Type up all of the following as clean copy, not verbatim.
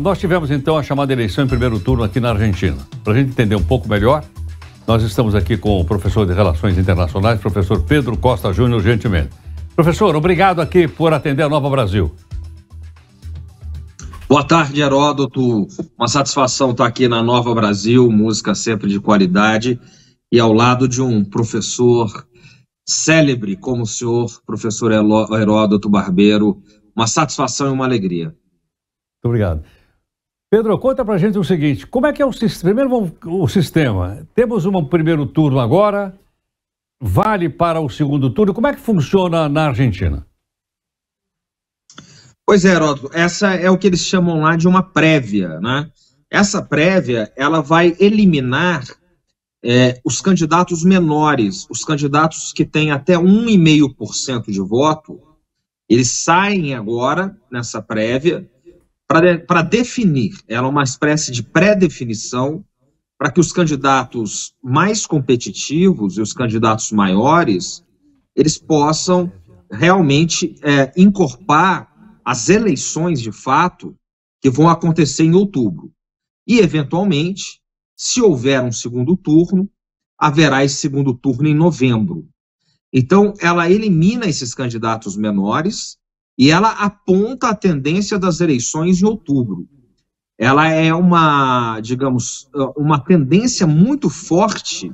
Nós tivemos então a chamada eleição em primeiro turno aqui na Argentina. Para a gente entender um pouco melhor, nós estamos aqui com o professor de Relações Internacionais, professor Pedro Costa Júnior, gentilmente. Professor, obrigado aqui por atender a Nova Brasil. Boa tarde, Heródoto. Uma satisfação estar aqui na Nova Brasil, música sempre de qualidade, e ao lado de um professor célebre como o senhor, professor Heródoto Barbeiro. Uma satisfação e uma alegria. Muito obrigado. Pedro, conta pra gente o seguinte, como é que é o sistema? Primeiro o sistema. Temos um primeiro turno agora, vale para o segundo turno. Como é que funciona na Argentina? Pois é, Heródoto, essa é o que eles chamam lá de uma prévia, né? Essa prévia, ela vai eliminar os candidatos menores, os candidatos que têm até 1,5% de voto, eles saem agora nessa prévia para definir, ela é uma espécie de pré-definição para que os candidatos mais competitivos e os candidatos maiores, eles possam realmente encorpar as eleições de fato que vão acontecer em outubro. E, eventualmente, se houver um segundo turno, haverá esse segundo turno em novembro. Então, ela elimina esses candidatos menores e ela aponta a tendência das eleições em outubro. Ela é uma, digamos, uma tendência muito forte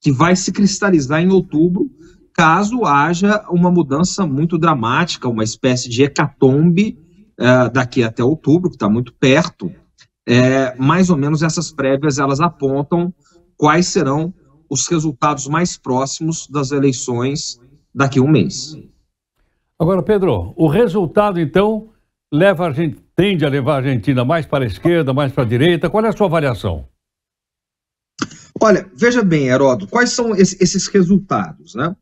que vai se cristalizar em outubro, caso haja uma mudança muito dramática, uma espécie de hecatombe daqui até outubro, que está muito perto. Mais ou menos essas prévias, elas apontam quais serão os resultados mais próximos das eleições daqui a um mês. Agora, Pedro, o resultado, então, tende a levar a Argentina mais para a esquerda, mais para a direita? Qual é a sua avaliação? Olha, veja bem, Heródoto, quais são esses resultados, né?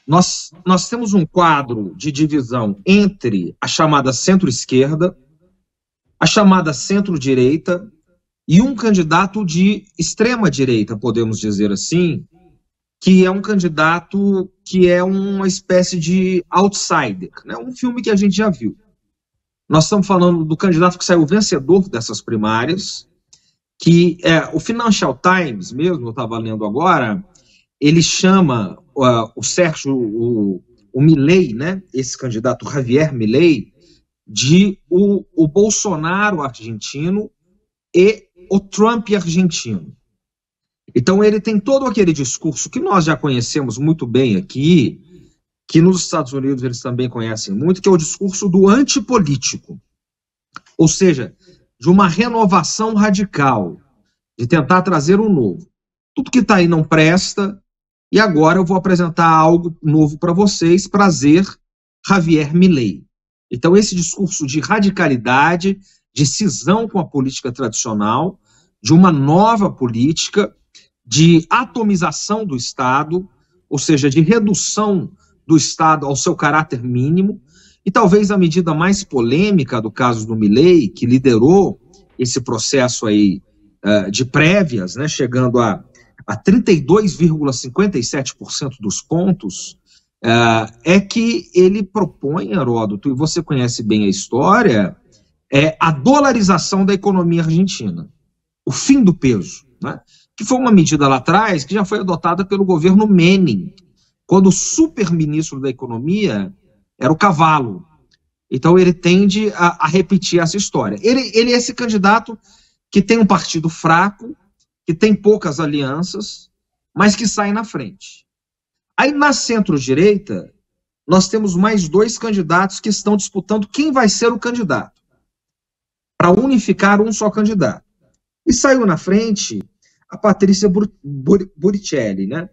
Nós temos um quadro de divisão entre a chamada centro-esquerda, a chamada centro-direita e um candidato de extrema-direita, podemos dizer assim, que é um candidato que é uma espécie de outsider, né? Um filme que a gente já viu. Nós estamos falando do candidato que saiu vencedor dessas primárias, que o Financial Times mesmo, eu estava lendo agora, ele chama o Milei, né, esse candidato Javier Milei, de o Bolsonaro argentino e o Trump argentino. Então ele tem todo aquele discurso que nós já conhecemos muito bem aqui, que nos Estados Unidos eles também conhecem muito, que é o discurso do antipolítico. Ou seja, de uma renovação radical, de tentar trazer um novo. Tudo que está aí não presta, e agora eu vou apresentar algo novo para vocês, prazer, Javier Milei. Então esse discurso de radicalidade, de cisão com a política tradicional, de uma nova política, de atomização do Estado, ou seja, de redução do Estado ao seu caráter mínimo, e talvez a medida mais polêmica do caso do Milei, que liderou esse processo aí de prévias, né, chegando a 32,57% dos pontos, é que ele propõe, Heródoto, e você conhece bem a história, a dolarização da economia argentina, o fim do peso, né? Que foi uma medida lá atrás que já foi adotada pelo governo Menem, quando o super-ministro da economia era o Cavalo. Então ele tende a repetir essa história. Ele é esse candidato que tem um partido fraco, que tem poucas alianças, mas que sai na frente. Aí na centro-direita, nós temos mais dois candidatos que estão disputando quem vai ser o candidato, para unificar um só candidato. E saiu na frente a Patrícia Buricelli, né?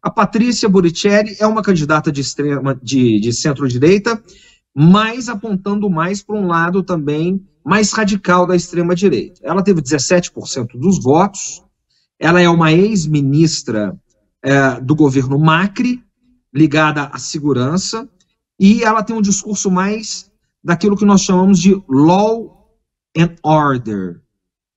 A Patrícia Buricelli é uma candidata de centro-direita, mas apontando mais para um lado também mais radical da extrema-direita. Ela teve 17% dos votos, ela é uma ex-ministra do governo Macri, ligada à segurança, e ela tem um discurso mais daquilo que nós chamamos de law and order.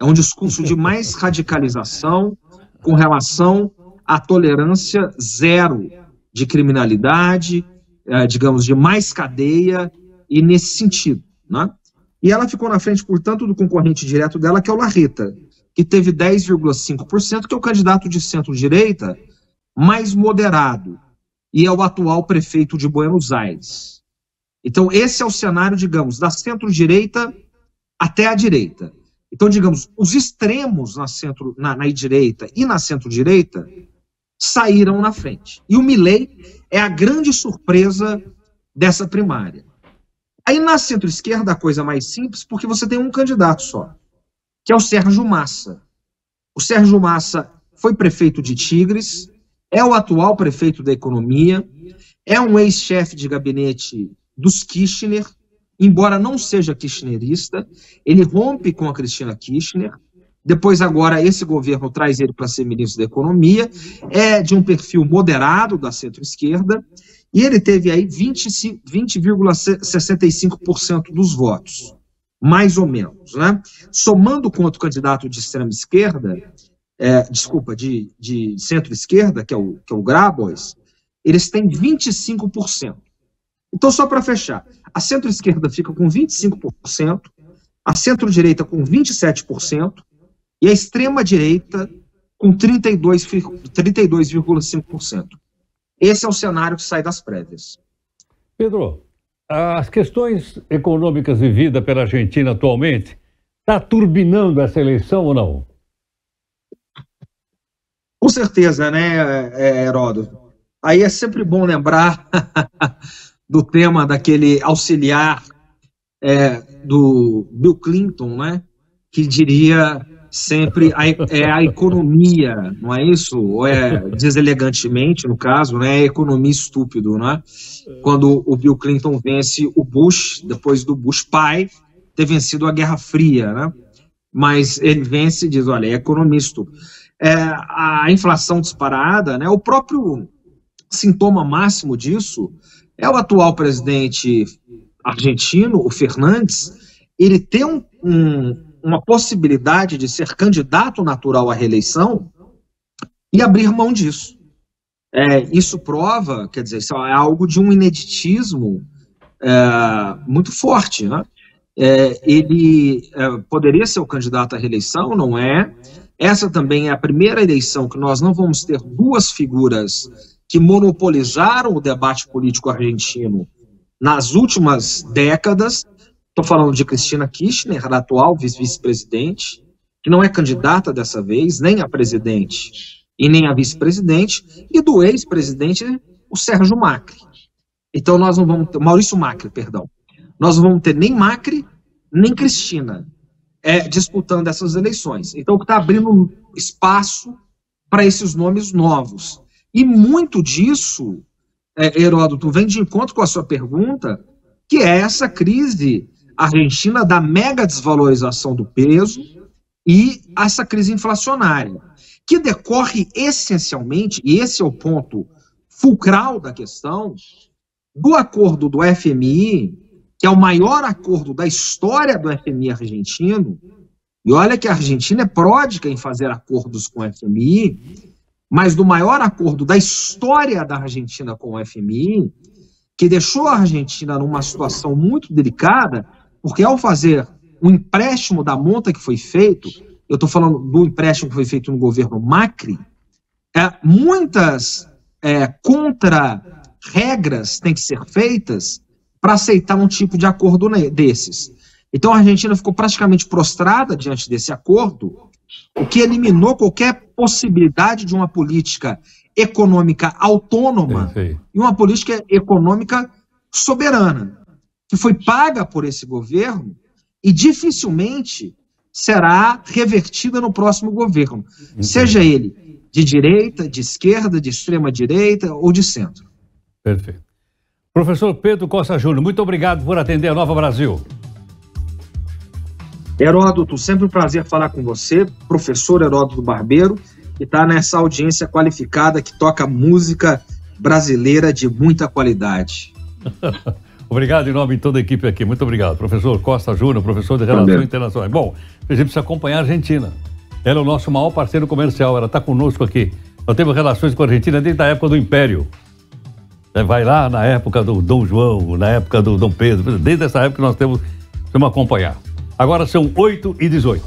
É um discurso de mais radicalização com relação à tolerância zero de criminalidade, digamos, de mais cadeia, e nesse sentido, né? E ela ficou na frente, portanto, do concorrente direto dela, que é o Larreta, que teve 10,5%, que é o candidato de centro-direita mais moderado, e é o atual prefeito de Buenos Aires. Então, esse é o cenário, digamos, da centro-direita até a direita. Então, digamos, os extremos na direita e na centro-direita saíram na frente. E o Milei é a grande surpresa dessa primária. Aí, na centro-esquerda, a coisa mais simples, porque você tem um candidato só, que é o Sérgio Massa. O Sérgio Massa foi prefeito de Tigres, é o atual prefeito da Economia, é um ex-chefe de gabinete dos Kirchner, embora não seja kirchnerista, ele rompe com a Cristina Kirchner, depois agora esse governo traz ele para ser ministro da Economia, é de um perfil moderado da centro-esquerda, e ele teve aí 20,65% dos votos, mais ou menos, né? Somando com outro candidato de extrema-esquerda, de centro-esquerda, que é o Grabois, eles têm 25%. Então, só para fechar, a centro-esquerda fica com 25%, a centro-direita com 27%, e a extrema-direita com 32,5%. Esse é o cenário que sai das prévias. Pedro, as questões econômicas vividas pela Argentina atualmente, está turbinando essa eleição ou não? Com certeza, né, Heródoto? Aí é sempre bom lembrar do tema daquele auxiliar do Bill Clinton, né, que diria sempre a economia, não é isso? Ou deselegantemente, no caso, né, economia estúpido, né? Quando o Bill Clinton vence o Bush, depois do Bush pai ter vencido a Guerra Fria, né? Mas ele vence e diz, olha, é economia estúpida. A inflação disparada, né? O próprio sintoma máximo disso é o atual presidente argentino, o Fernandes, ele tem uma possibilidade de ser candidato natural à reeleição e abrir mão disso. Isso prova, quer dizer, isso é algo de um ineditismo muito forte, né? Ele poderia ser o candidato à reeleição, não é? Essa também é a primeira eleição que nós não vamos ter duas figuras que monopolizaram o debate político argentino nas últimas décadas. Estou falando de Cristina Kirchner, a atual vice-presidente, que não é candidata dessa vez, nem a presidente e nem a vice-presidente, e do ex-presidente, o Sérgio Macri. Então nós não vamos ter, Maurício Macri, perdão. Nós não vamos ter nem Macri, nem Cristina disputando essas eleições. Então, o que está abrindo espaço para esses nomes novos. E muito disso, Heródoto, vem de encontro com a sua pergunta, que é essa crise argentina da mega desvalorização do peso e essa crise inflacionária, que decorre essencialmente, e esse é o ponto fulcral da questão, do acordo do FMI, que é o maior acordo da história do FMI argentino, e olha que a Argentina é pródiga em fazer acordos com o FMI, mas do maior acordo da história da Argentina com o FMI, que deixou a Argentina numa situação muito delicada, porque ao fazer um empréstimo da monta que foi feito, eu estou falando do empréstimo que foi feito no governo Macri, muitas contra-regras têm que ser feitas para aceitar um tipo de acordo desses. Então a Argentina ficou praticamente prostrada diante desse acordo, o que eliminou qualquer possibilidade de uma política econômica autônoma e uma política econômica soberana, que foi paga por esse governo e dificilmente será revertida no próximo governo, seja ele de direita, de esquerda, de extrema-direita ou de centro. Perfeito. Professor Pedro Costa Júnior, muito obrigado por atender a Nova Brasil. Heródoto, sempre um prazer falar com você, professor Heródoto Barbeiro, que está nessa audiência qualificada que toca música brasileira de muita qualidade. Obrigado em nome de toda a equipe aqui. Muito obrigado. Professor Costa Júnior, professor de Relações Internacionais. Bom, a gente precisa acompanhar a Argentina. Ela é o nosso maior parceiro comercial, ela está conosco aqui. Nós temos relações com a Argentina desde a época do Império. Vai lá na época do Dom João, na época do Dom Pedro. Desde essa época nós temos Vamos acompanhar. Agora são 8h18.